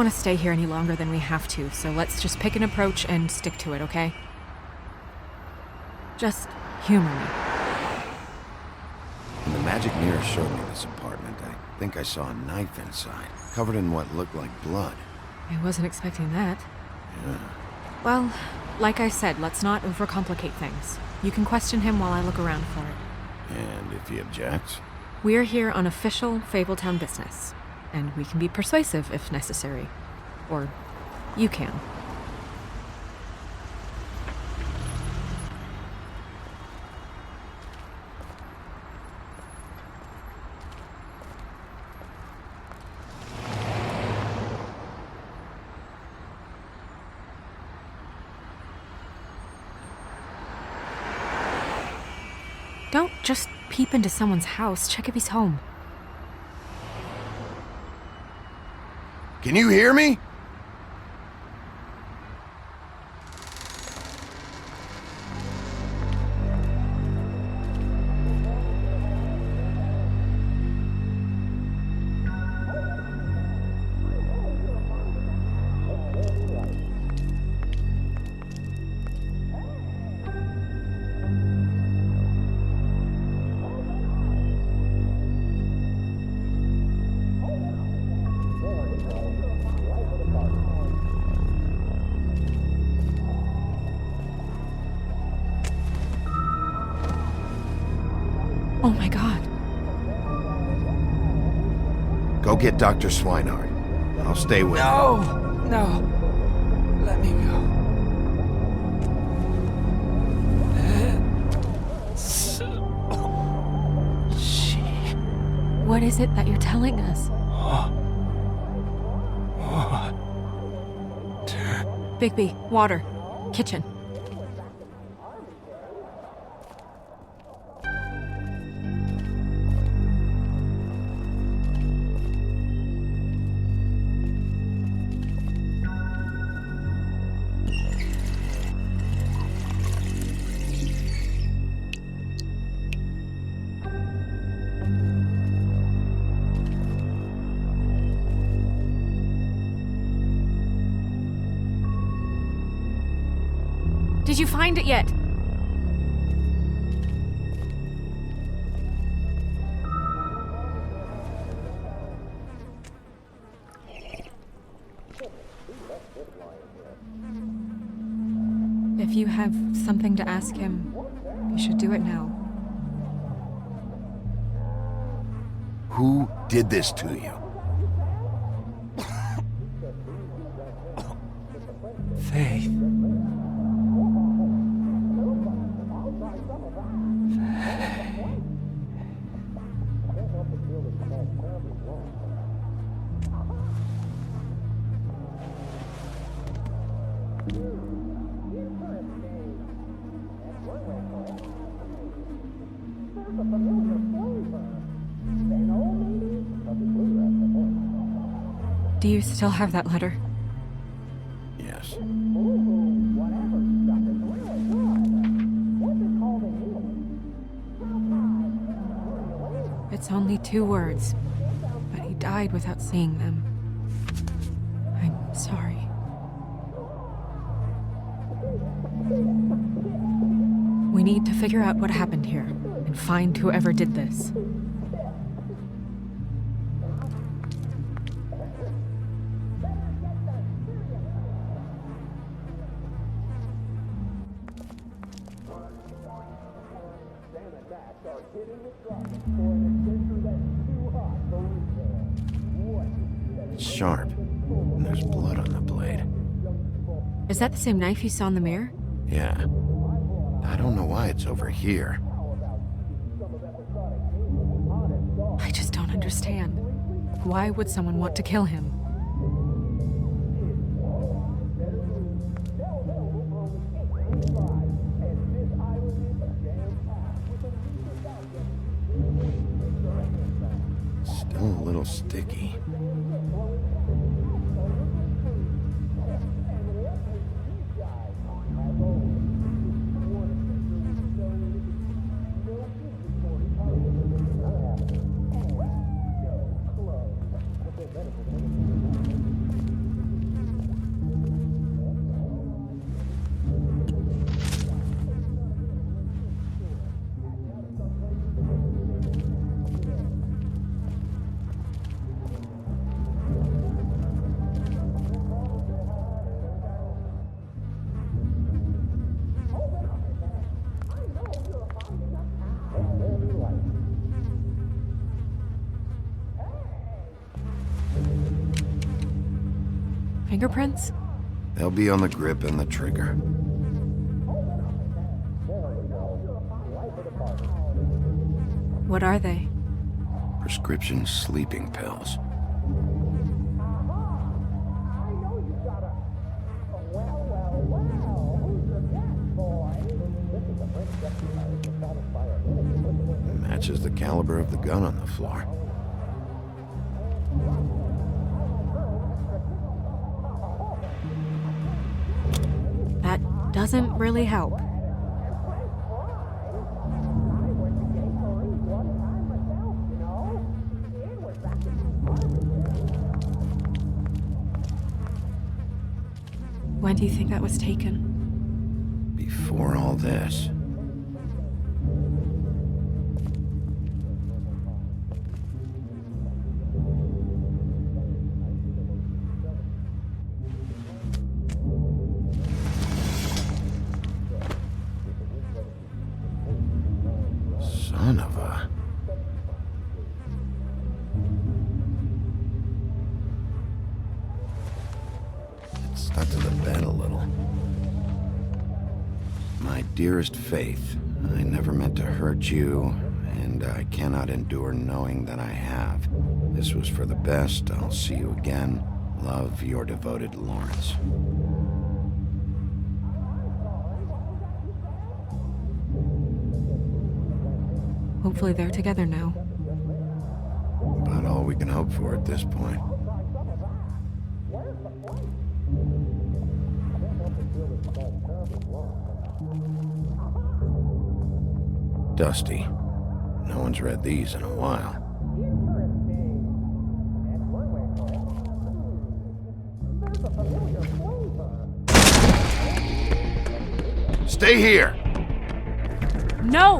want to stay here any longer than we have to, so let's just pick an approach and stick to it, okay? Just humor me. When the magic mirror showed me this apartment, I think I saw a knife inside, covered in what looked like blood. I wasn't expecting that. Yeah. Well, like I said, let's not overcomplicate things. You can question him while I look around for it. And if he objects? We're here on official Fabletown business, and we can be persuasive if necessary. Or you can. Don't just peep into someone's house. Check if he's home. Can you hear me? Oh my god. Go get Dr. Swinehart. I'll stay with No! No. Let me go. What is it that you're telling us? Bigby, water. Kitchen. Did you find it yet? If you have something to ask him, you should do it now. Who did this to you? Faith. Do you still have that letter? Yes. It's only 2 words, but he died without seeing them. I'm sorry. We need to figure out what happened here and find whoever did this. It's sharp. And there's blood on the blade. Is that the same knife you saw in the mirror? Yeah. I don't know why it's over here. I just don't understand. Why would someone want to kill him? Still a little sticky. Fingerprints? They'll be on the grip and the trigger. What are they? Prescription sleeping pills. Matches the caliber of the gun on the floor. That doesn't really help. When do you think that was taken? Before all this. Son of a... It stuck to the bed a little. My dearest Faith, I never meant to hurt you, and I cannot endure knowing that I have. This was for the best. I'll see you again. Love, your devoted Lawrence. Hopefully they're together now. About all we can hope for at this point. Dusty. No one's read these in a while. Stay here! No!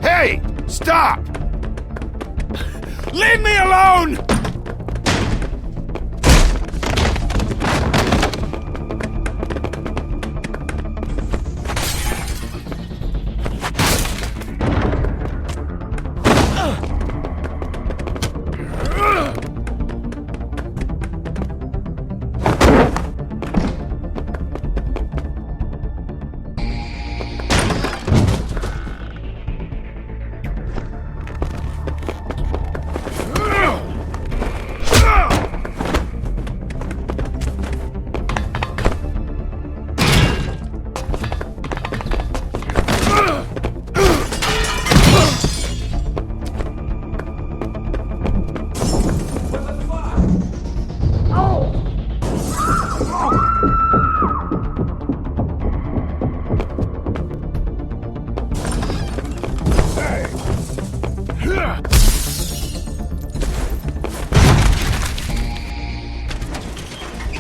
Hey! Stop! Leave me alone!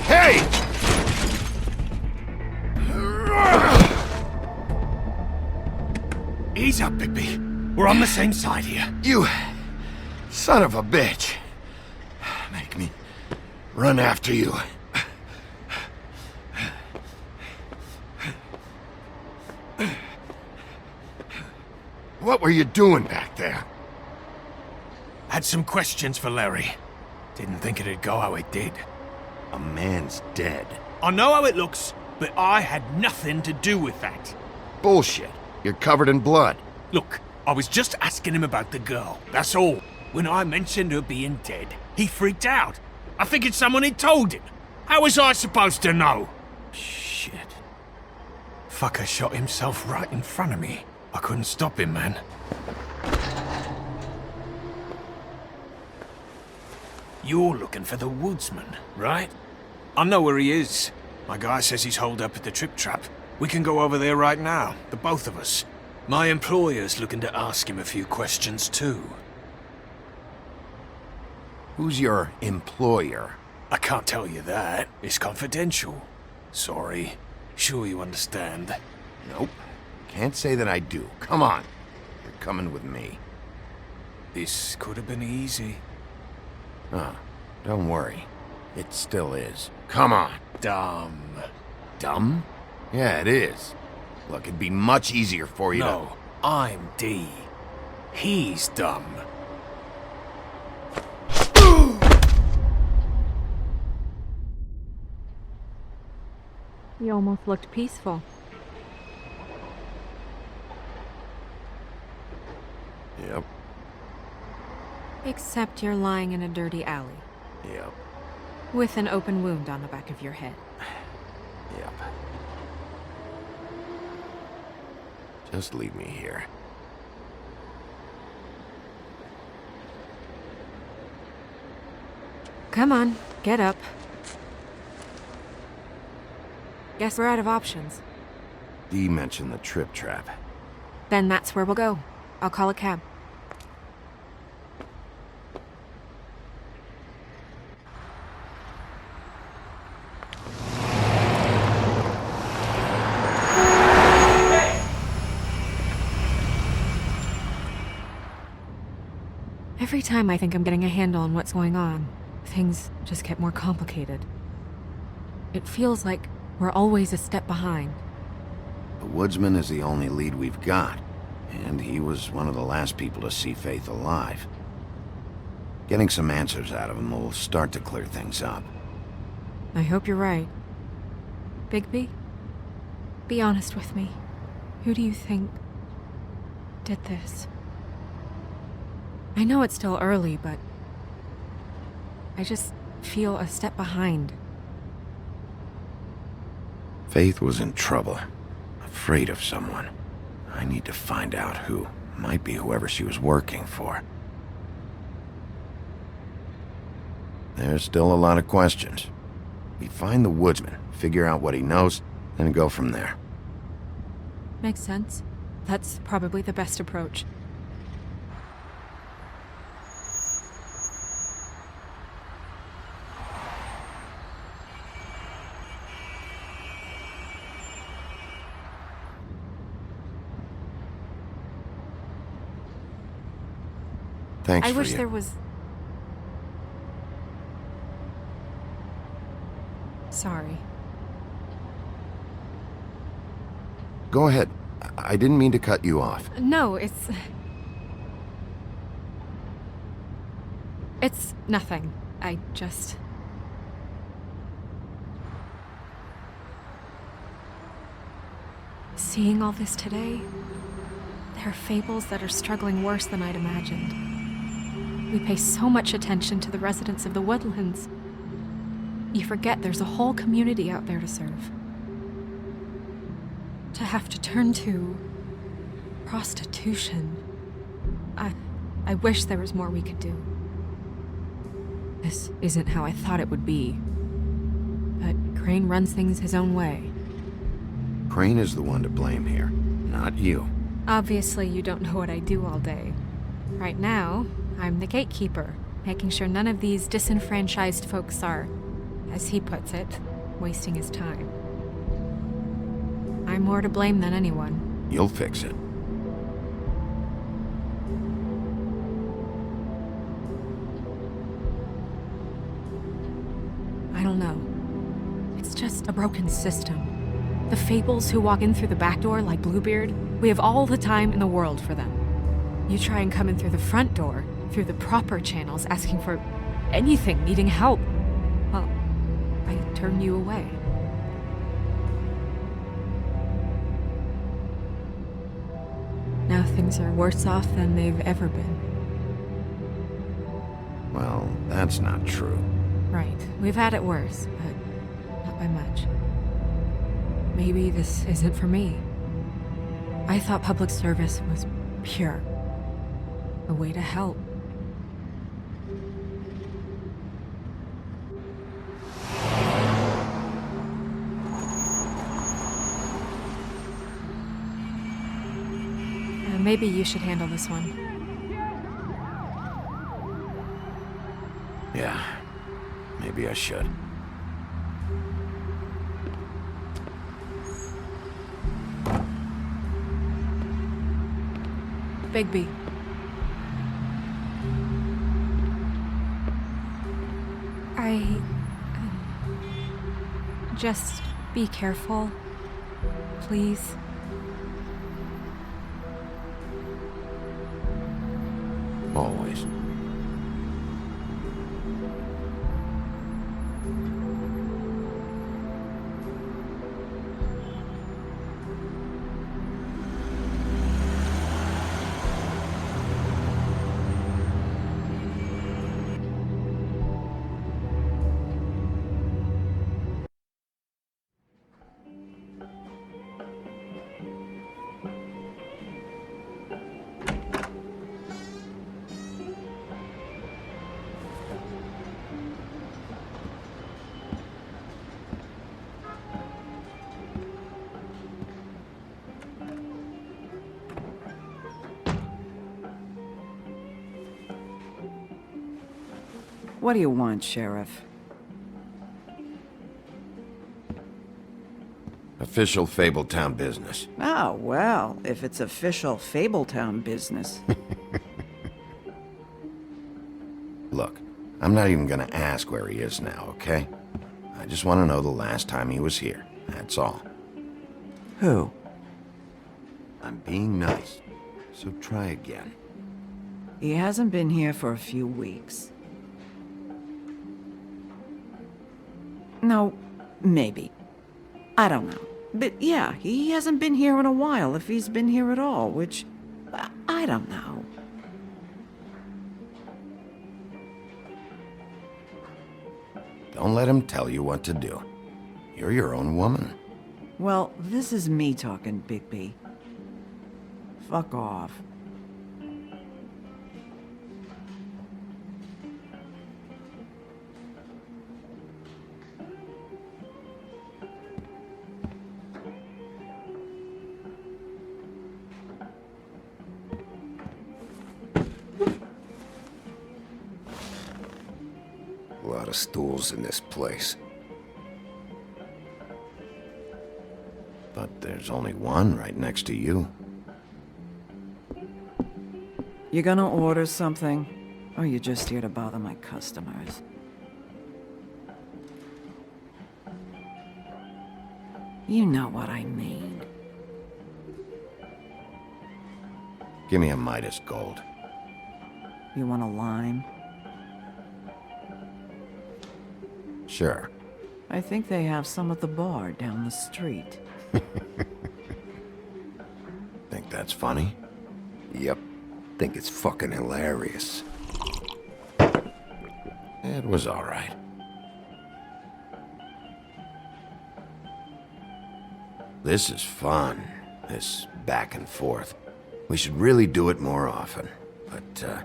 Hey! Ease up, Bigby. We're on the same side here. You son of a bitch. Make me run after you. What were you doing back there? Had some questions for Larry. Didn't think it'd go how it did. A man's dead. I know how it looks, but I had nothing to do with that. Bullshit. You're covered in blood. Look, I was just asking him about the girl, that's all. When I mentioned her being dead, he freaked out. I figured someone had told him. How was I supposed to know? Shit. Fucker shot himself right in front of me. I couldn't stop him, man. You're looking for the woodsman, right? I know where he is. My guy says he's holed up at the Trip Trap. We can go over there right now, the both of us. My employer's looking to ask him a few questions, too. Who's your employer? I can't tell you that. It's confidential. Sorry. Sure you understand. Nope. Can't say that I do. Come on. You're coming with me. This could have been easy. Don't worry. It still is. Come on. Dumb. Dumb? Yeah, it is. Look, it'd be much easier for you No, I'm D. He's dumb. You almost looked peaceful. Yep, Except you're lying in a dirty alley, yep, with an open wound on the back of your head. yep. Just leave me here. Come on, get up. Guess we're out of options. Dee mentioned the trip trap. Then that's where we'll go. I'll call a cab. Every time I think I'm getting a handle on what's going on, things just get more complicated. It feels like we're always a step behind. The woodsman is the only lead we've got, and he was one of the last people to see Faith alive. Getting some answers out of him will start to clear things up. I hope you're right. Bigby? Be honest with me. Who do you think did this? I know it's still early, but I just feel a step behind. Faith was in trouble, afraid of someone. I need to find out who. Might be whoever she was working for. There's still a lot of questions. We find the woodsman, figure out what he knows, and go from there. Makes sense. That's probably the best approach. Thanks I for wish you. there was... Sorry. Go ahead. I didn't mean to cut you off. No, it's nothing. I just... Seeing all this today, there are fables that are struggling worse than I'd imagined. We pay so much attention to the residents of the woodlands. You forget there's a whole community out there to serve. To have to turn to prostitution. I wish there was more we could do. This isn't how I thought it would be. But Crane runs things his own way. Crane is the one to blame here, not you. Obviously, you don't know what I do all day. Right now, I'm the gatekeeper, making sure none of these disenfranchised folks are, as he puts it, wasting his time. I'm more to blame than anyone. You'll fix it. I don't know. It's just a broken system. The fables who walk in through the back door like Bluebeard, we have all the time in the world for them. You try and come in through the front door, through the proper channels, asking for anything, needing help. Well, I turn you away. Now things are worse off than they've ever been. Well, that's not true. Right. We've had it worse, but not by much. Maybe this isn't for me. I thought public service was pure. A way to help. Maybe you should handle this one. Yeah, maybe I should. Bigby. Just be careful, please. Always. What do you want, Sheriff? Official Fabletown business. Oh, well, if it's official Fabletown business. Look, I'm not even gonna ask where he is now, okay? I just want to know the last time he was here. That's all. Who? I'm being nice, so try again. He hasn't been here for a few weeks. No, maybe. I don't know. But yeah, he hasn't been here in a while, if he's been here at all, which... I don't know. Don't let him tell you what to do. You're your own woman. Well, this is me talking, Bigby. Fuck off. A lot of stools in this place. But there's only one right next to you. You gonna order something? Or you just here to bother my customers? You know what I mean. Give me a Midas Gold. You want a lime? Sure. I think they have some at the bar down the street. Think that's funny? Yep. Think it's fucking hilarious. It was alright. This is fun. This back and forth. We should really do it more often. But,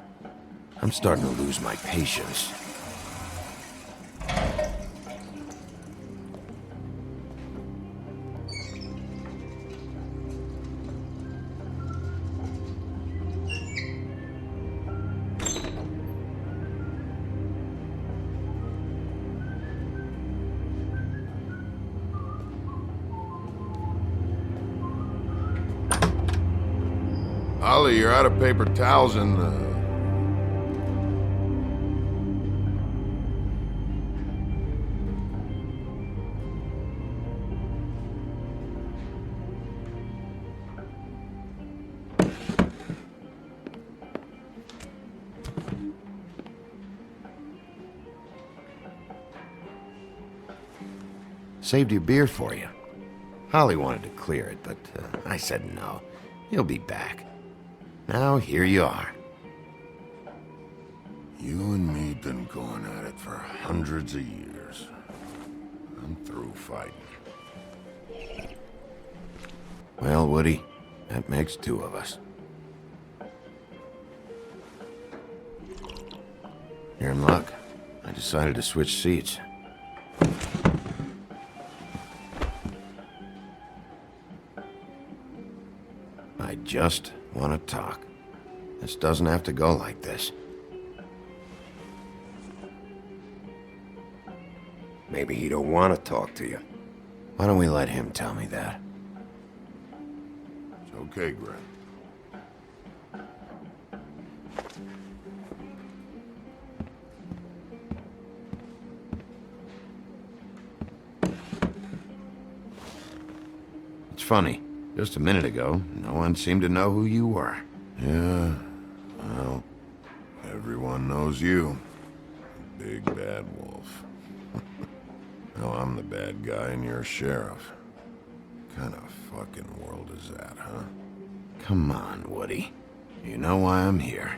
I'm starting to lose my patience. Ollie, you're out of paper towels and, Saved your beer for you. Holly wanted to clear it, but I said no. He'll be back. Now here you are. You and me been going at it for hundreds of years. I'm through fighting. Well, Woody, that makes two of us. You're in luck. I decided to switch seats. I just want to talk. This doesn't have to go like this. Maybe he don't want to talk to you. Why don't we let him tell me that? It's okay, Grant. It's funny. Just a minute ago, no one seemed to know who you were. Yeah, well, knows you. Big bad wolf. Now I'm the bad guy and you're sheriff. Kind of fucking world is that, huh? Come on, Woody. You know why I'm here.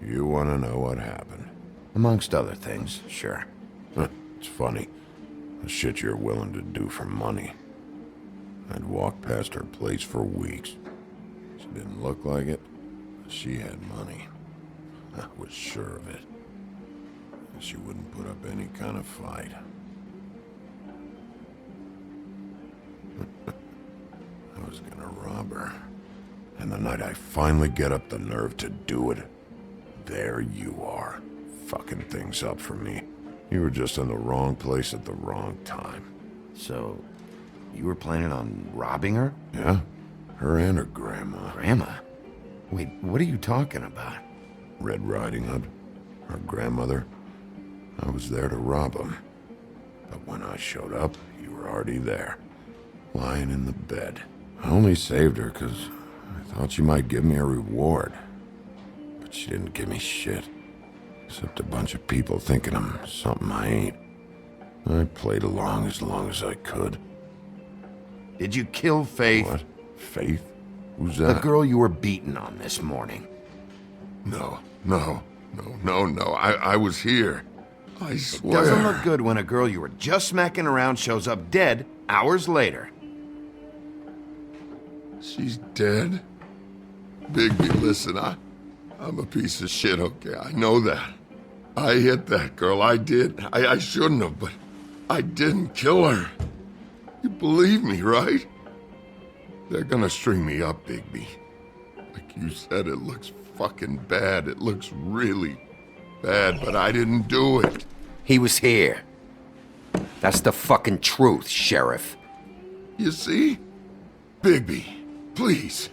You want to know what happened? Amongst other things, sure. It's funny. The shit you're willing to do for money. I'd walk past her place for weeks. She didn't look like it. She had money. I was sure of it. She wouldn't put up any kind of fight. I was gonna rob her. And the night I finally get up the nerve to do it, there you are, fucking things up for me. You were just in the wrong place at the wrong time. So, you were planning on robbing her? Yeah, her and her grandma. Grandma? Wait, what are you talking about? Red Riding Hood, her grandmother. I was there to rob them. But when I showed up, you were already there, lying in the bed. I only saved her because I thought she might give me a reward. But she didn't give me shit. Except a bunch of people thinking I'm something I ain't. I played along as I could. Did you kill Faith? What? Faith? Who's The that? girl you were beating on this morning. No. I was here. I swear. Doesn't look good when a girl you were just smacking around shows up dead hours later. She's dead? Bigby, listen, I'm a piece of shit, okay? I know that. I hit that girl, I did. I shouldn't have, but I didn't kill her. You believe me, right? They're gonna string me up, Bigby. Like you said, it looks fucking bad. It looks really bad, but I didn't do it. He was here. That's the fucking truth, Sheriff. You see? Bigby, please.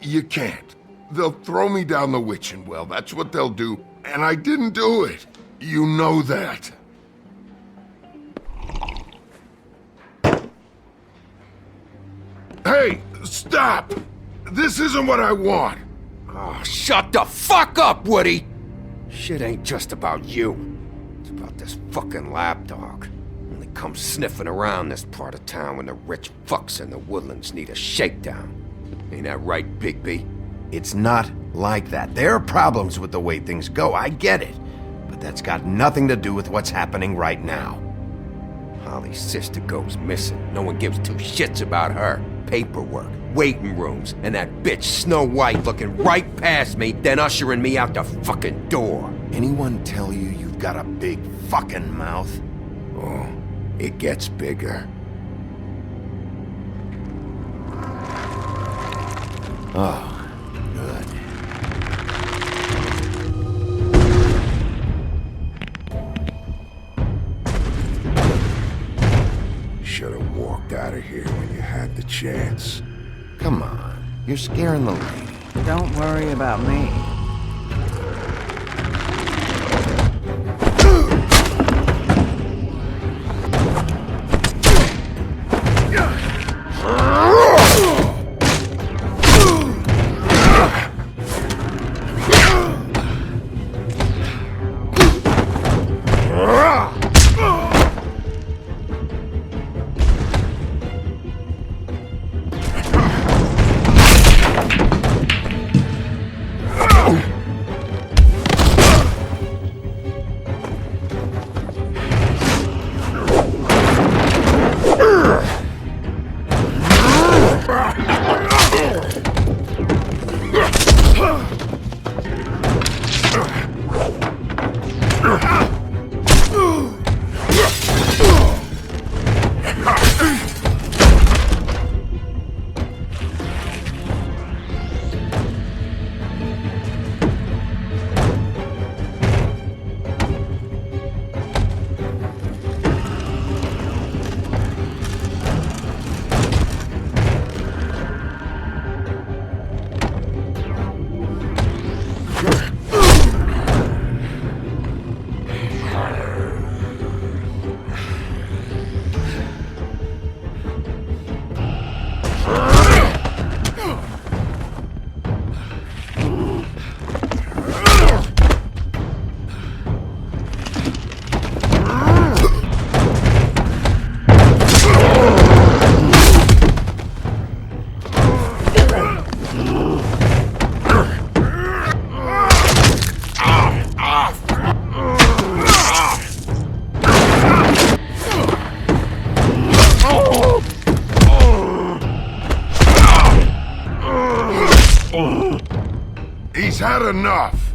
You can't. They'll throw me down the witching well. That's what they'll do. And I didn't do it. You know that. Hey, stop! This isn't what I want. Oh, shut the fuck up, Woody! Shit ain't just about you. It's about this fucking lapdog. Only comes sniffing around this part of town when the rich fucks in the woodlands need a shakedown. Ain't that right, Bigby? It's not like that. There are problems with the way things go, I get it. But that's got nothing to do with what's happening right now. Holly's sister goes missing. No one gives two shits about her. Paperwork, waiting rooms, and that bitch Snow White looking right past me, then ushering me out the fucking door. Anyone tell you you've got a big fucking mouth? Oh, it gets bigger. Oh, good. Should have walked out of here when you had the chance. Come on, you're scaring the lady. Don't worry about me. He's had enough!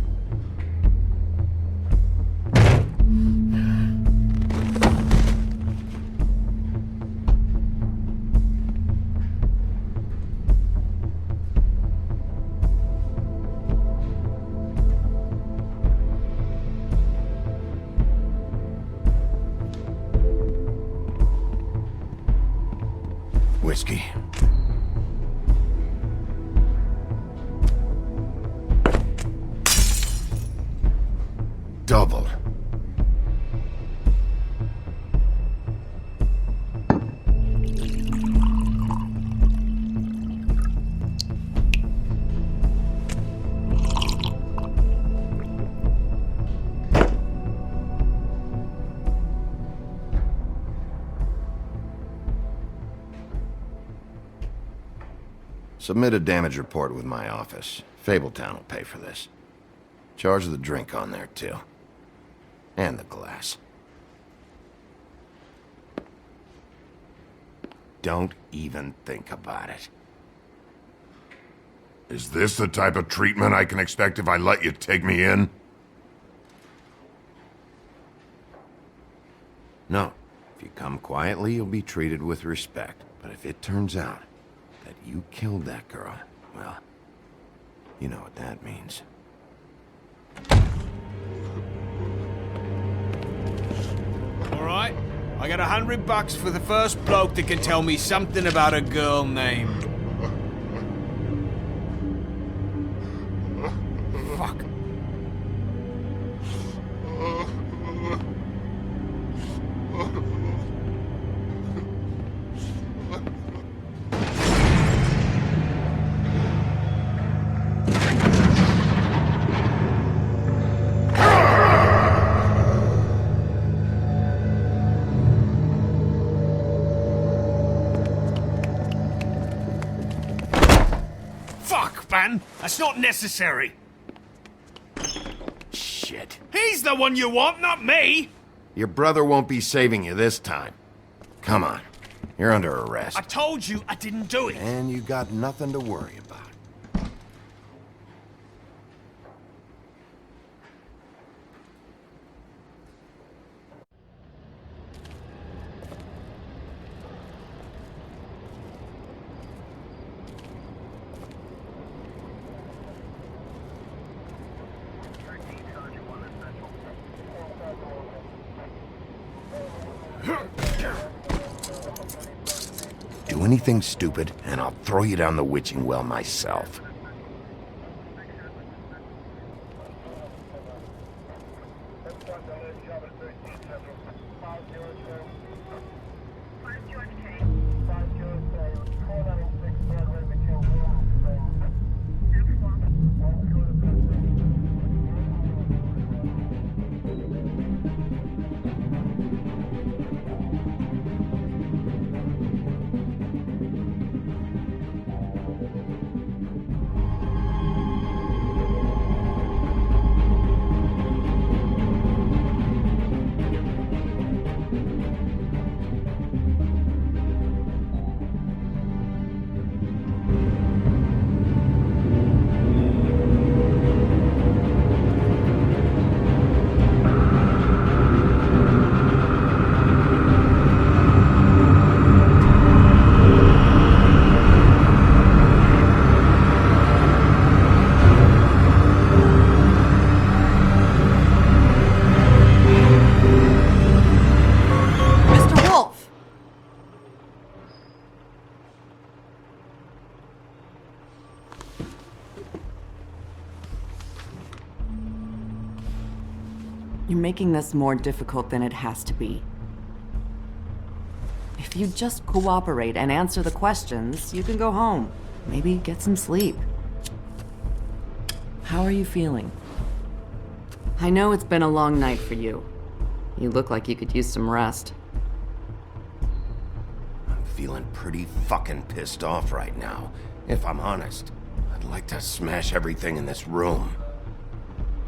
Whiskey. Double. Submit a damage report with my office. Fabletown will pay for this. Charge the drink on there, too. And the glass. Don't even think about it. Is this the type of treatment I can expect if I let you take me in? No. If you come quietly, you'll be treated with respect. But if it turns out that you killed that girl, well, you know what that means. All right, I got $100 for the first bloke that can tell me something about a girl named... Fuck. Fuck, man! That's not necessary! Shit. He's the one you want, not me! Your brother won't be saving you this time. Come on. You're under arrest. I told you I didn't do it! And you got nothing to worry about. Do anything stupid, and I'll throw you down the witching well myself. You're making this more difficult than it has to be. If you just cooperate and answer the questions, you can go home. Maybe get some sleep. How are you feeling? I know it's been a long night for you. You look like you could use some rest. I'm feeling pretty fucking pissed off right now, if I'm honest. I'd like to smash everything in this room.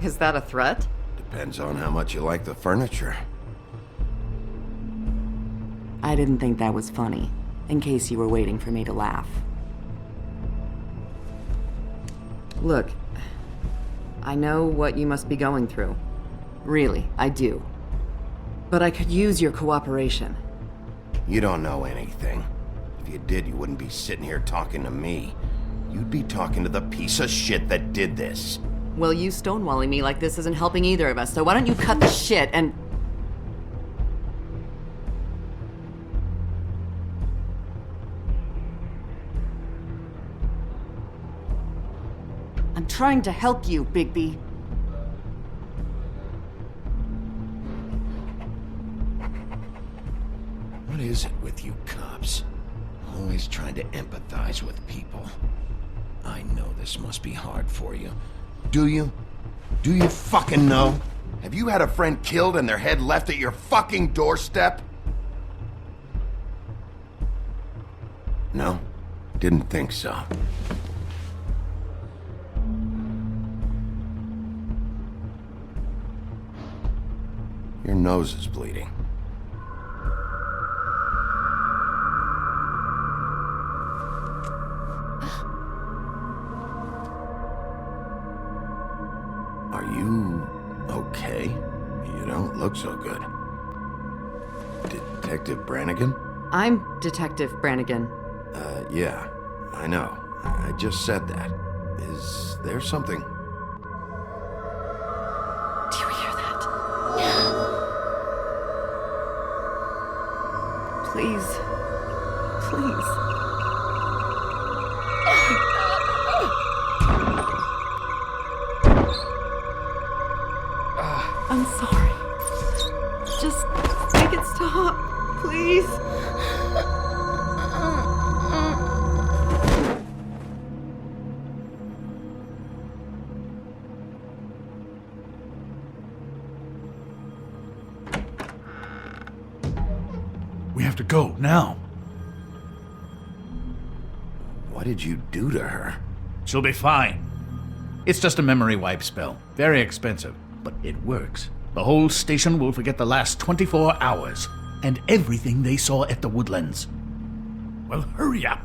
Is that a threat? Depends on how much you like the furniture. I didn't think that was funny, in case you were waiting for me to laugh. Look, I know what you must be going through. Really, I do. But I could use your cooperation. You don't know anything. If you did, you wouldn't be sitting here talking to me. You'd be talking to the piece of shit that did this. Well, you stonewalling me like this isn't helping either of us, so why don't you cut the shit and... I'm trying to help you, Bigby. What is it with you cops? Always trying to empathize with people. I know this must be hard for you. Do you? Do you fucking know? Have you had a friend killed and their head left at your fucking doorstep? No? Didn't think so. Your nose is bleeding. Are you okay? You don't look so good. Detective Brannigan? I'm Detective Brannigan. Yeah, I know. I just said that. Is there something? Do you hear that? Please. Please. I'm sorry. Just make it stop, please. We have to go, now. What did you do to her? She'll be fine. It's just a memory wipe spell. Very expensive, but it works. The whole station will forget the last 24 hours and everything they saw at the Woodlands. Well, hurry up.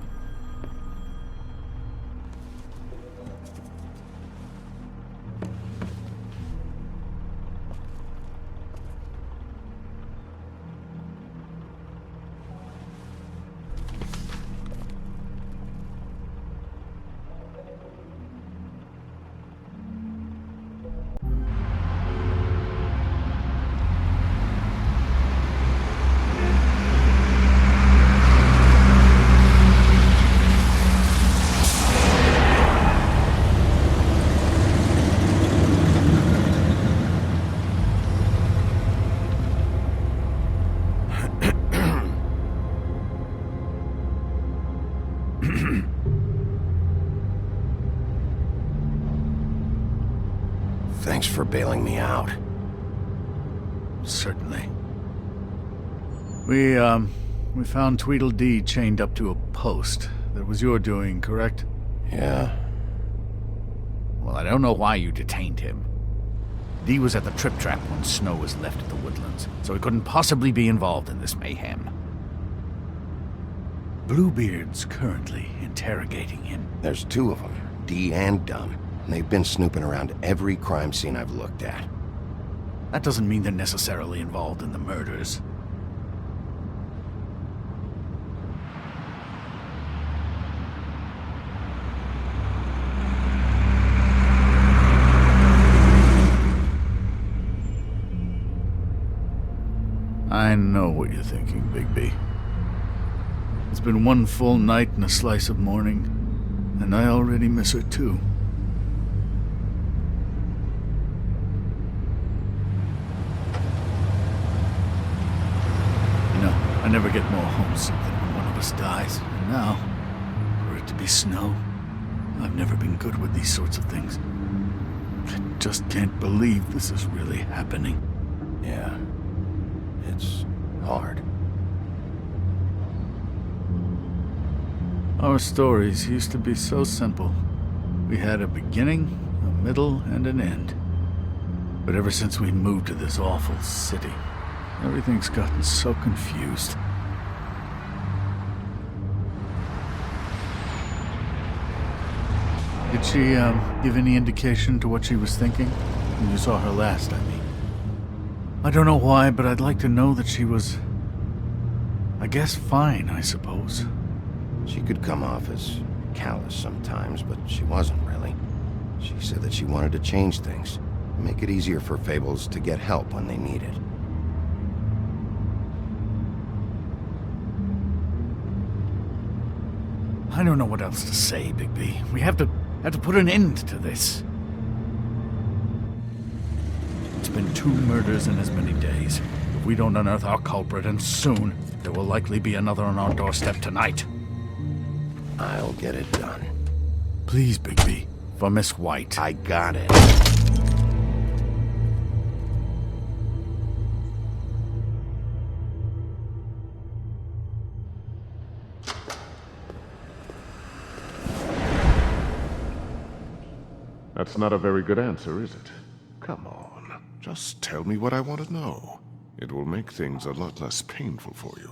Thanks for bailing me out. Certainly. We found Tweedledee chained up to a post. That was your doing, correct? Yeah. Well, I don't know why you detained him. Dee was at the Trip Trap when Snow was left at the Woodlands, so he couldn't possibly be involved in this mayhem. Bluebeard's currently interrogating him. There's two of them, Dee and Dunn. And they've been snooping around every crime scene I've looked at. That doesn't mean they're necessarily involved in the murders. I know what you're thinking, Bigby. It's been one full night and a slice of morning, and I already miss her too. You know, I never get more homesick than when one of us dies. And now, for it to be Snow, I've never been good with these sorts of things. I just can't believe this is really happening. Yeah. It's hard. Our stories used to be so simple. We had a beginning, a middle, and an end. But ever since we moved to this awful city, everything's gotten so confused. Did she, give any indication to what she was thinking? When you saw her last, I mean. I don't know why, but I'd like to know that she was... I guess fine, I suppose. She could come off as callous sometimes, but she wasn't really. She said that she wanted to change things, make it easier for Fables to get help when they need it. I don't know what else to say, Bigby. We have to put an end to this. It's been 2 murders in as many days. If we don't unearth our culprit, and soon, there will likely be another on our doorstep tonight. I'll get it done. Please, Bigby. For Miss White. I got it. That's not a very good answer, is it? Come on, just tell me what I want to know. It will make things a lot less painful for you,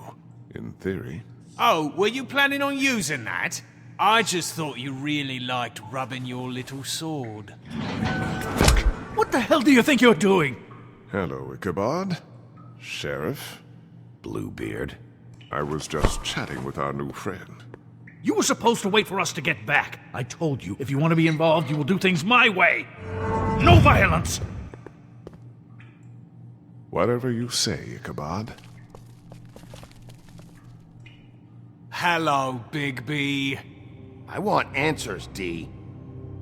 in theory. Oh, were you planning on using that? I just thought you really liked rubbing your little sword. What the hell do you think you're doing? Hello, Ichabod. Sheriff. Bluebeard. I was just chatting with our new friend. You were supposed to wait for us to get back. I told you, if you want to be involved, you will do things my way. No violence! Whatever you say, Ichabod. Hello, Bigby. I want answers, D.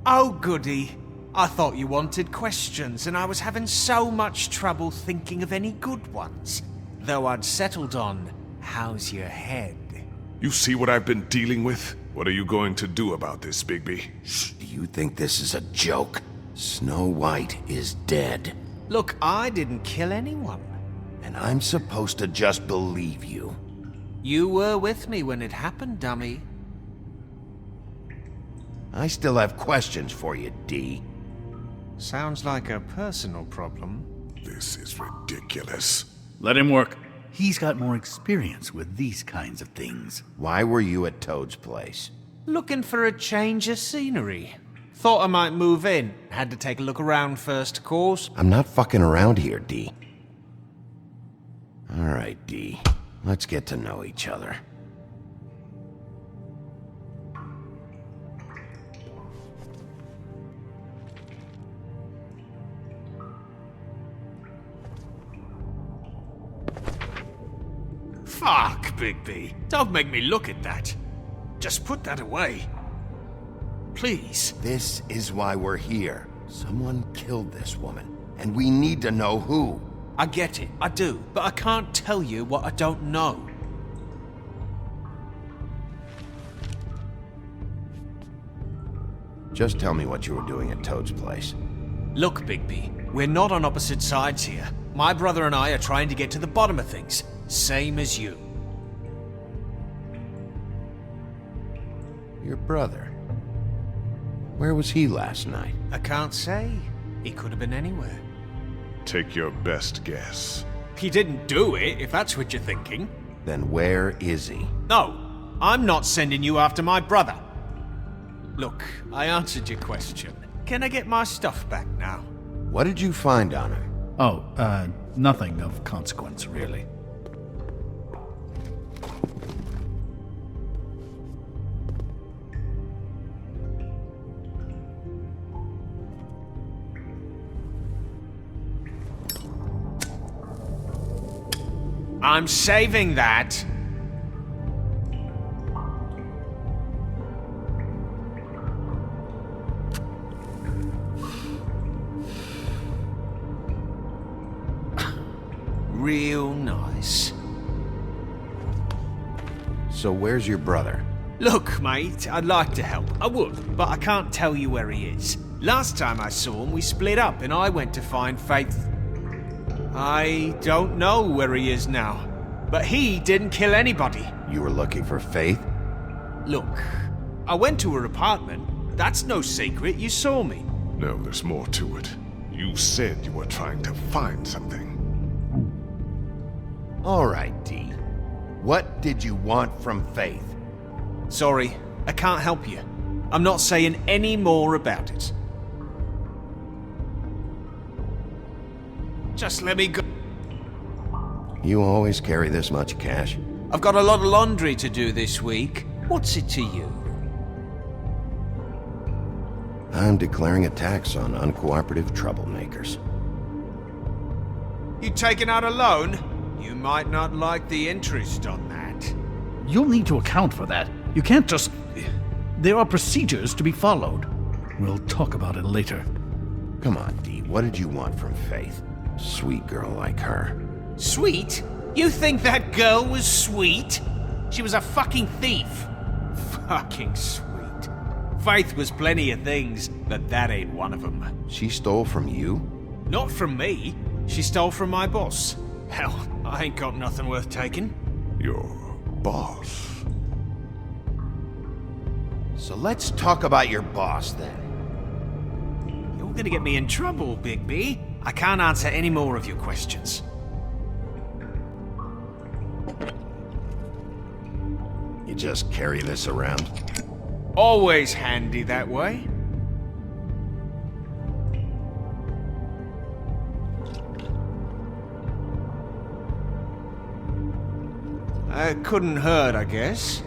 Oh, goody. I thought you wanted questions, and I was having so much trouble thinking of any good ones. Though I'd settled on, how's your head? You see what I've been dealing with? What are you going to do about this, Bigby? Do you think this is a joke? Snow White is dead. Look, I didn't kill anyone. And I'm supposed to just believe you. You were with me when it happened, dummy. I still have questions for you, D. Sounds like a personal problem. This is ridiculous. Let him work. He's got more experience with these kinds of things. Why were you at Toad's place? Looking for a change of scenery. Thought I might move in. Had to take a look around first, of course. I'm not fucking around here, D. All right, D. Let's get to know each other. Fuck, Bigby. Don't make me look at that. Just put that away. Please. This is why we're here. Someone killed this woman, and we need to know who. I get it, I do, but I can't tell you what I don't know. Just tell me what you were doing at Toad's place. Look, Bigby, we're not on opposite sides here. My brother and I are trying to get to the bottom of things. Same as you. Your brother. Where was he last night? I can't say. He could have been anywhere. Take your best guess. He didn't do it, if that's what you're thinking. Then where is he? No, I'm not sending you after my brother. Look, I answered your question. Can I get my stuff back now? What did you find on him? Oh, nothing of consequence, really. I'm saving that. Real nice. So where's your brother? Look, mate, I'd like to help. I would, but I can't tell you where he is. Last time I saw him, we split up and I went to find Faith. I don't know where he is now, but he didn't kill anybody. You were looking for Faith? Look, I went to her apartment. That's no secret, you saw me. No, there's more to it. You said you were trying to find something. All right, D. What did you want from Faith? Sorry, I can't help you. I'm not saying any more about it. Just let me go. You always carry this much cash? I've got a lot of laundry to do this week. What's it to you? I'm declaring a tax on uncooperative troublemakers. You taking out a loan? You might not like the interest on that. You'll need to account for that. You can't just... There are procedures to be followed. We'll talk about it later. Come on, Dee, what did you want from Faith? Sweet girl like her. Sweet? You think that girl was sweet? She was a fucking thief. Fucking sweet. Faith was plenty of things, but that ain't one of them. She stole from you? Not from me. She stole from my boss. Hell, I ain't got nothing worth taking. Your boss? So let's talk about your boss, then. You're gonna get me in trouble, Big B. I can't answer any more of your questions. You just carry this around? Always handy that way. Couldn't hurt, I guess.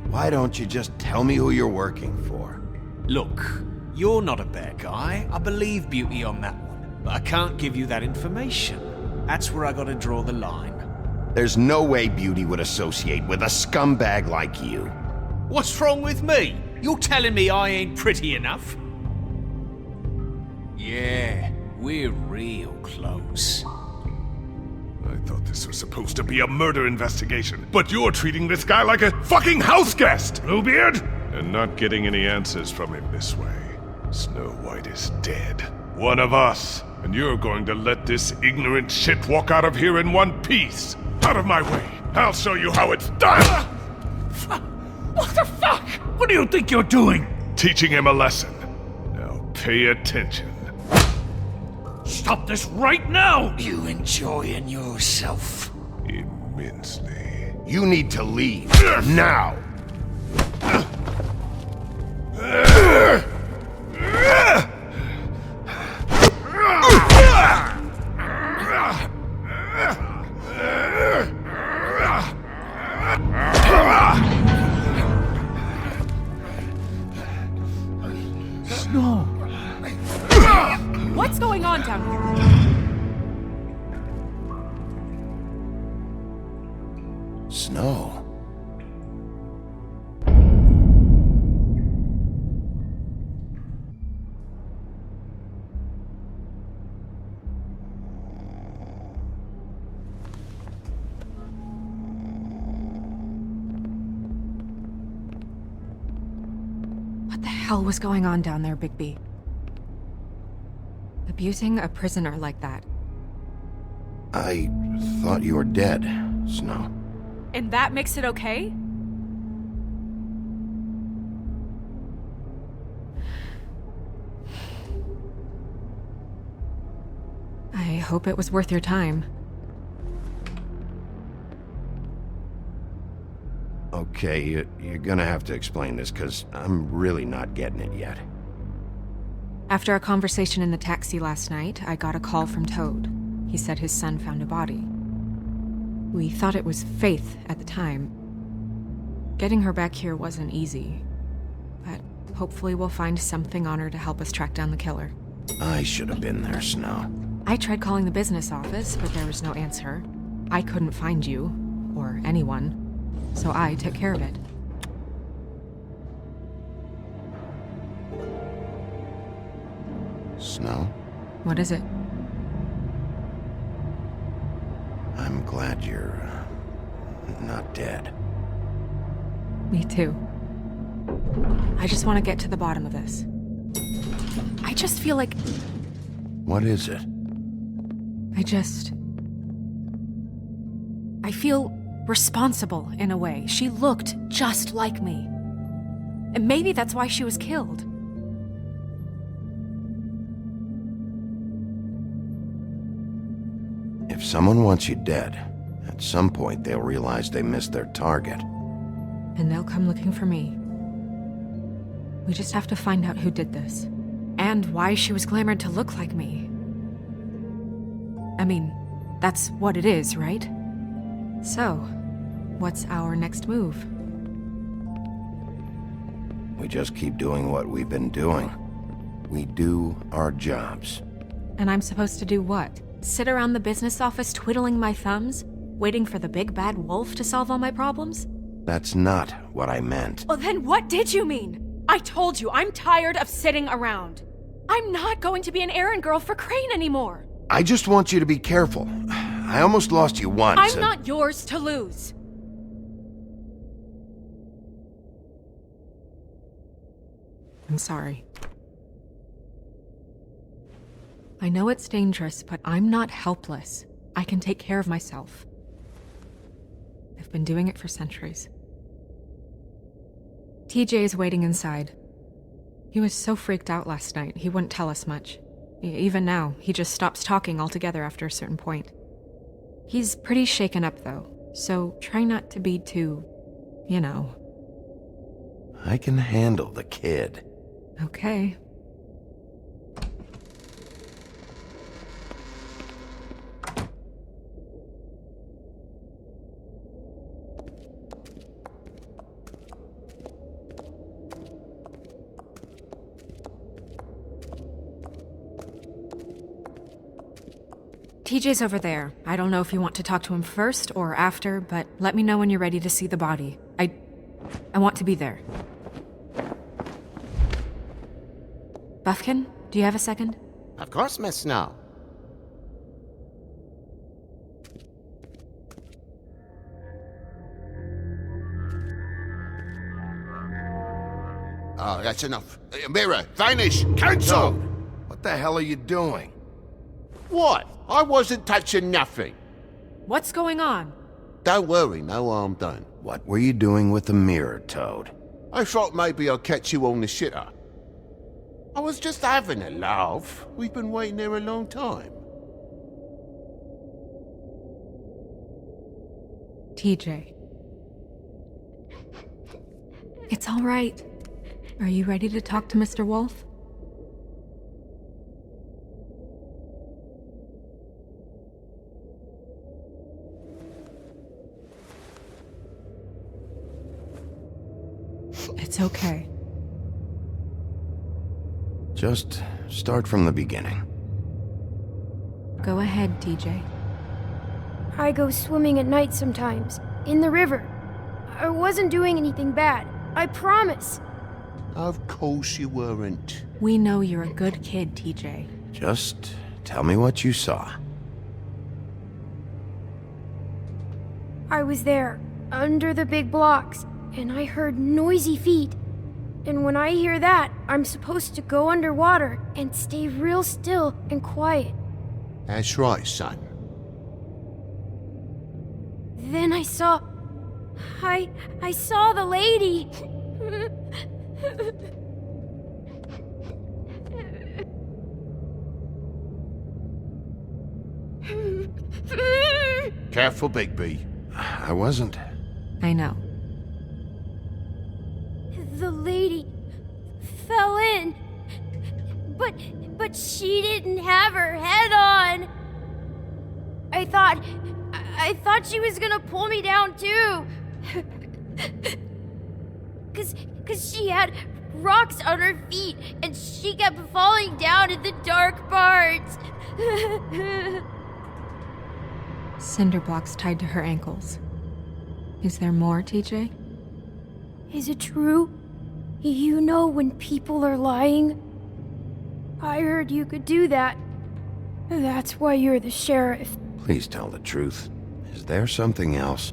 Why don't you just tell me who you're working for? Look, you're not a bad guy. I believe Beauty on that one. But I can't give you that information. That's where I gotta draw the line. There's no way Beauty would associate with a scumbag like you. What's wrong with me? You're telling me I ain't pretty enough? Yeah, we're real close. I thought this was supposed to be a murder investigation, but you're treating this guy like a fucking house guest, Bluebeard! And not getting any answers from him this way. Snow White is dead. One of us. And you're going to let this ignorant shit walk out of here in one piece. Out of my way. I'll show you how it's done! What the fuck? What do you think you're doing? Teaching him a lesson. Now pay attention. Stop this right now! You enjoying yourself? Immensely. You need to leave. Now! Snow! What's going on down here? Snow. What the hell was going on down there, Bigby? Abusing a prisoner like that. I thought you were dead, Snow. And that makes it okay? I hope it was worth your time. Okay, you're gonna have to explain this, because I'm really not getting it yet. After a conversation in the taxi last night, I got a call from Toad. He said his son found a body. We thought it was Faith at the time. Getting her back here wasn't easy, but hopefully we'll find something on her to help us track down the killer. I should have been there, Snow. I tried calling the business office, but there was no answer. I couldn't find you, or anyone, so I took care of it. Snow? What is it? I'm glad you're not dead. Me too. I just want to get to the bottom of this. I just feel like... What is it? I feel responsible in a way. She looked just like me. And maybe that's why she was killed. If someone wants you dead, at some point they'll realize they missed their target. And they'll come looking for me. We just have to find out who did this. And why she was glamored to look like me. I mean, that's what it is, right? So, what's our next move? We just keep doing what we've been doing. We do our jobs. And I'm supposed to do what? Sit around the business office twiddling my thumbs, waiting for the big bad wolf to solve all my problems? That's not what I meant. Well, then what did you mean? I told you, I'm tired of sitting around. I'm not going to be an errand girl for Crane anymore. I just want you to be careful. I almost lost you once. I'm not yours to lose. I'm sorry. I know it's dangerous, but I'm not helpless. I can take care of myself. I've been doing it for centuries. TJ is waiting inside. He was so freaked out last night, he wouldn't tell us much. Even now, he just stops talking altogether after a certain point. He's pretty shaken up, though, so try not to be too, you know. I can handle the kid. Okay. TJ's over there. I don't know if you want to talk to him first or after, but let me know when you're ready to see the body. I want to be there. Buffkin, do you have a second? Of course, Miss Snow. Oh, that's enough. Mirror, vanish, cancel! What the hell are you doing? What? I wasn't touching nothing. What's going on? Don't worry, no harm done. What were you doing with the mirror, Toad? I thought maybe I'd catch you on the shitter. I was just having a laugh. We've been waiting there a long time. TJ. It's all right. Are you ready to talk to Mr. Wolf? It's okay. Just start from the beginning. Go ahead, TJ. I go swimming at night sometimes, in the river. I wasn't doing anything bad, I promise. Of course you weren't. We know you're a good kid, TJ. Just tell me what you saw. I was there, under the big blocks, and I heard noisy feet. And when I hear that, I'm supposed to go underwater and stay real still and quiet. That's right, son. Then I saw the lady. Careful, Bigby. I wasn't. I know. The lady fell in. But she didn't have her head on. I thought she was gonna pull me down too. Cause she had rocks on her feet and she kept falling down in the dark parts. Cinder blocks tied to her ankles. Is there more, TJ? Is it true? You know when people are lying? I heard you could do that. That's why you're the sheriff. Please tell the truth. Is there something else?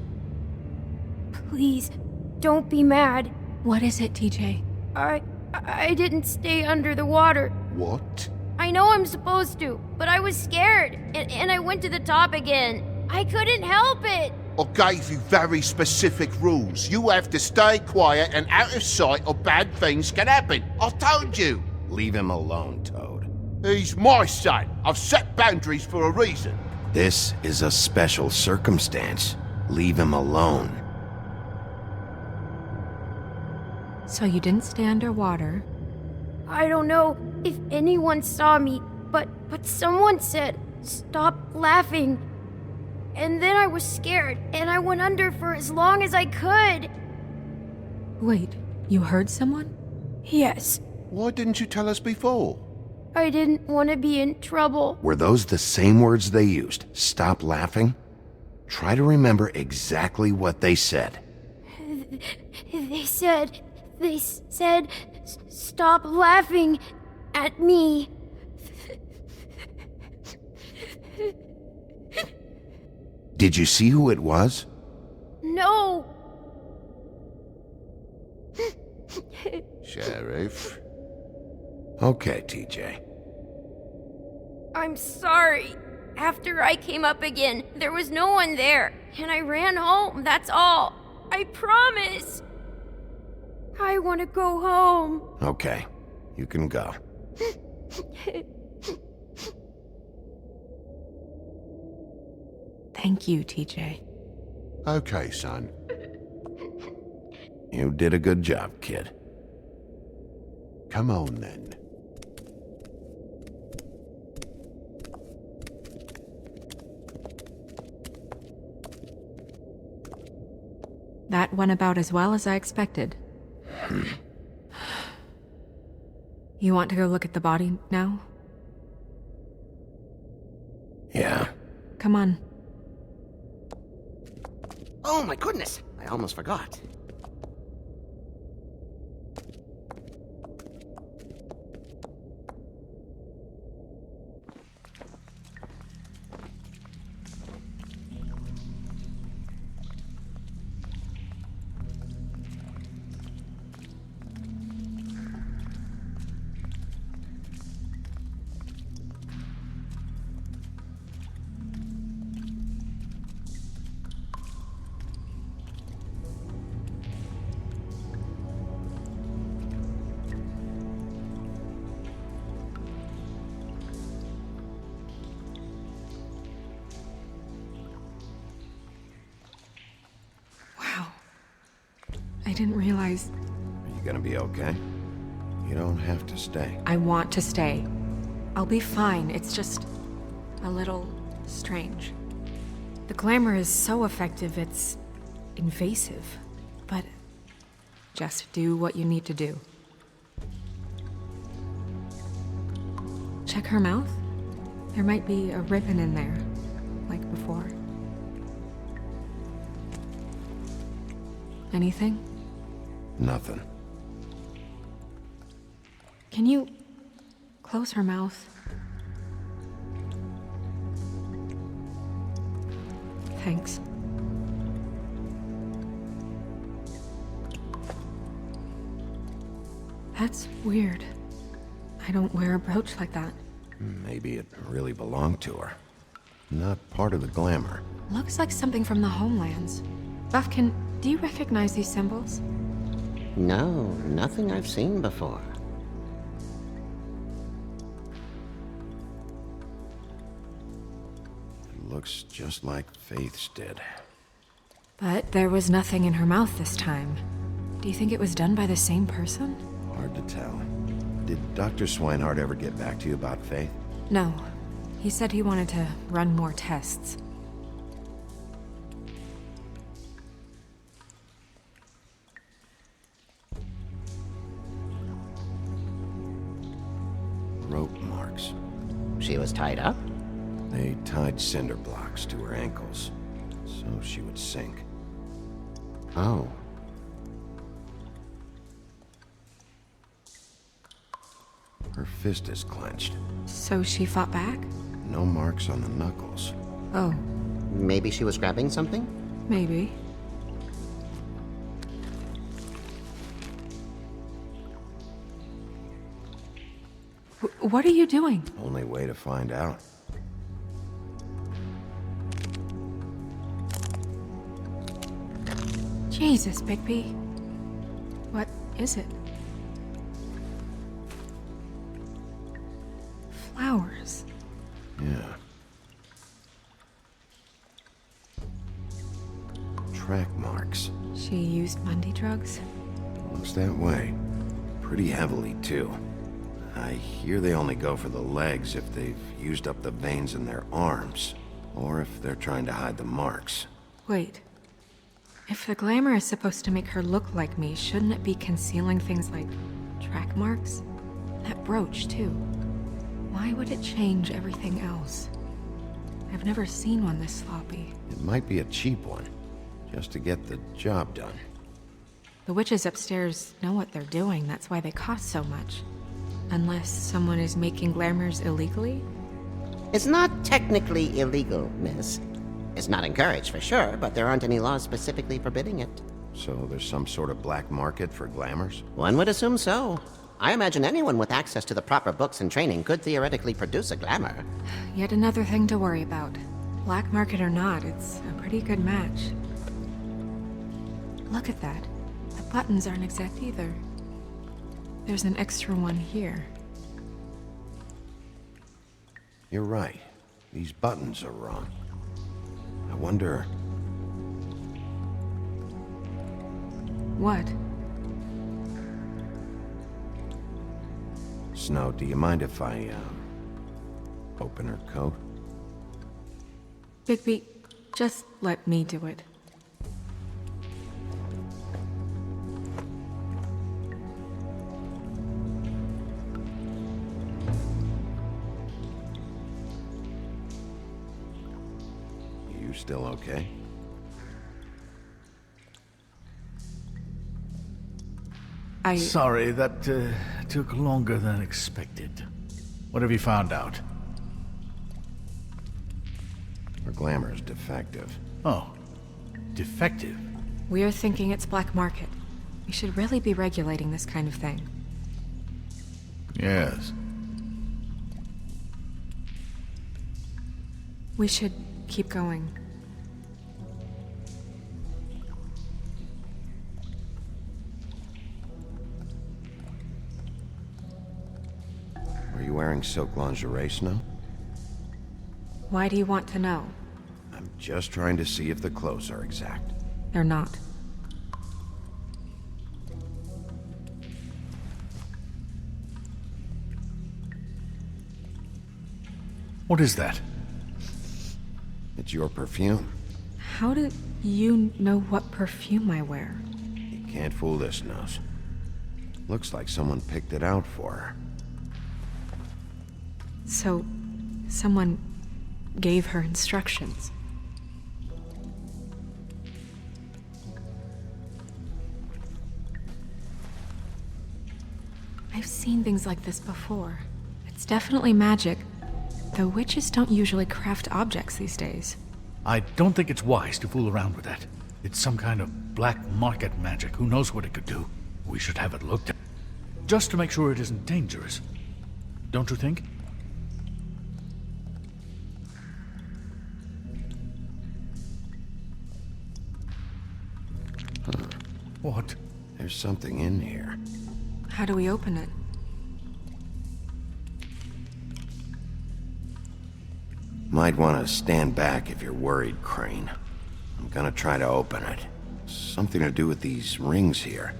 Please, don't be mad. What is it, TJ? I didn't stay under the water. What? I know I'm supposed to, but I was scared, and I went to the top again. I couldn't help it. I gave you very specific rules. You have to stay quiet and out of sight or bad things can happen. I told you. Leave him alone, Toad. He's my son. I've set boundaries for a reason. This is a special circumstance. Leave him alone. So you didn't stay underwater. I don't know if anyone saw me, but someone said, "Stop laughing." And then I was scared, and I went under for as long as I could. Wait, you heard someone? Yes, Why didn't you tell us before? I didn't want to be in trouble. Were those the same words they used? Stop laughing? Try to remember exactly what they said. They said, "Stop laughing at me." Did you see who it was? No. Sheriff? Okay, TJ. I'm sorry. After I came up again, there was no one there, and I ran home, that's all. I promise. I want to go home. Okay, you can go. Thank you, TJ. Okay, son. You did a good job, kid. Come on, then. That went about as well as I expected. You want to go look at the body now? Yeah. Come on. Oh my goodness, I almost forgot. I didn't realize. Are you gonna be okay? You don't have to stay. I want to stay. I'll be fine. It's just a little strange. The glamour is so effective, it's invasive. But just do what you need to do. Check her mouth. There might be a ribbon in there, like before. Anything? Nothing. Can you close her mouth? Thanks. That's weird. I don't wear a brooch like that. Maybe it really belonged to her. Not part of the glamour. Looks like something from the homelands. Buffkin, do you recognize these symbols? No, nothing I've seen before. It looks just like Faith's did. But there was nothing in her mouth this time. Do you think it was done by the same person? Hard to tell. Did Dr. Swinehart ever get back to you about Faith? No. He said he wanted to run more tests. Rope marks. She was tied up? They tied cinder blocks to her ankles, so she would sink. Oh. Her fist is clenched. So she fought back? No marks on the knuckles. Oh, Maybe she was grabbing something? maybe. What are you doing? Only way to find out. Jesus, Bigby. What is it? Flowers. Yeah. track marks. She used Mundy drugs? Looks that way. Pretty heavily, too. I hear they only go for the legs if they've used up the veins in their arms, or if they're trying to hide the marks. Wait. If the glamour is supposed to make her look like me, shouldn't it be concealing things like track marks? That brooch, too. Why would it change everything else? I've never seen one this sloppy. It might be a cheap one, just to get the job done. The witches upstairs know what they're doing, that's why they cost so much. Unless someone is making glamours illegally? It's not technically illegal, miss. It's not encouraged for sure, but there aren't any laws specifically forbidding it. So there's some sort of black market for glamours? One would assume so. I imagine anyone with access to the proper books and training could theoretically produce a glamour. Yet another thing to worry about. Black market or not, it's a pretty good match. Look at that. The buttons aren't exact either. There's an extra one here. You're right. These buttons are wrong. I wonder... What? Snow, do you mind if I, open her coat? Bigby, just let me do it. You still okay? Sorry, that took longer than expected. What have you found out? Her glamour's defective. Oh, defective? We're thinking it's black market. We should really be regulating this kind of thing. Yes. We should keep going. Are you wearing silk lingerie, Snow? Why do you want to know? I'm just trying to see if the clothes are exact. They're not. What is that? It's your perfume. How do you know what perfume I wear? You can't fool this nose. Looks like someone picked it out for her. So, someone gave her instructions. I've seen things like this before. It's definitely magic, though witches don't usually craft objects these days. I don't think it's wise to fool around with that. It's some kind of black market magic. Who knows what it could do? We should have it looked at. Just to make sure it isn't dangerous. Don't you think? What? There's something in here. How do we open it? Might want to stand back if you're worried, Crane. I'm gonna try to open it. Something to do with these rings here.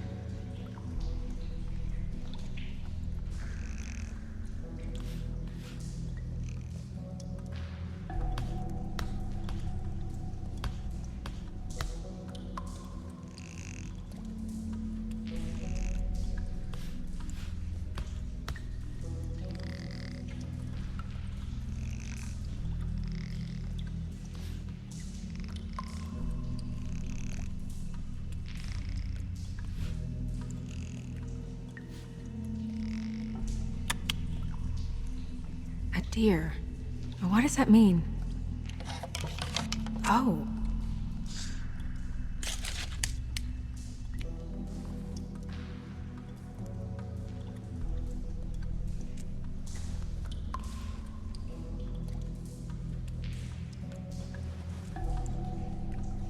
A deer. What does that mean? Oh.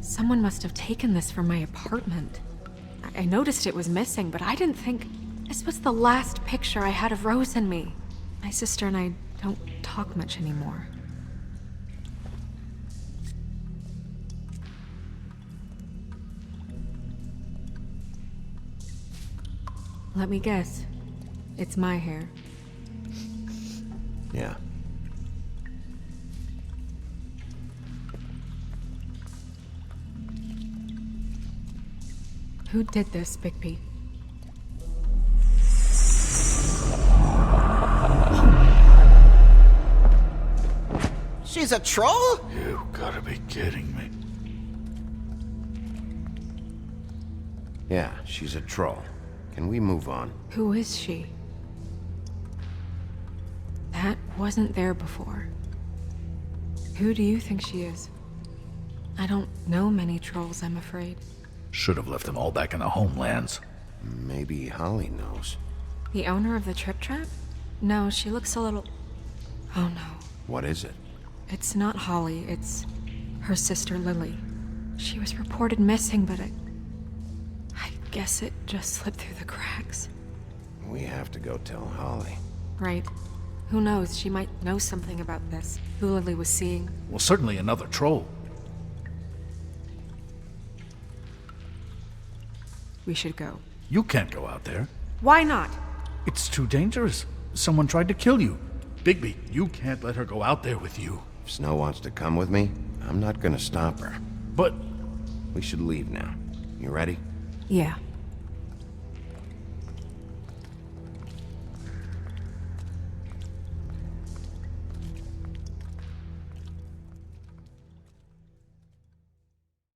Someone must have taken this from my apartment. I noticed it was missing, but I didn't think this was the last picture I had of Rose and me. My sister and I don't talk much anymore. Let me guess. It's my hair. Yeah. Who did this, Bigby? She's a troll? You gotta be kidding me. Yeah, she's a troll. Can we move on? Who is she? That wasn't there before. Who do you think she is? I don't know many trolls, I'm afraid. Should have left them all back in the homelands. Maybe Holly knows. The owner of the Trip Trap? No, she looks a little... Oh no. What is it? It's not Holly, it's her sister Lily. She was reported missing, but I guess it just slipped through the cracks. We have to go tell Holly. Right. Who knows, she might know something about this. Who Lily was seeing. Well, certainly another troll. We should go. You can't go out there. Why not? It's too dangerous. Someone tried to kill you. Bigby, you can't let her go out there with you. If Snow wants to come with me, I'm not gonna stop her. But... We should leave now. You ready? Yeah.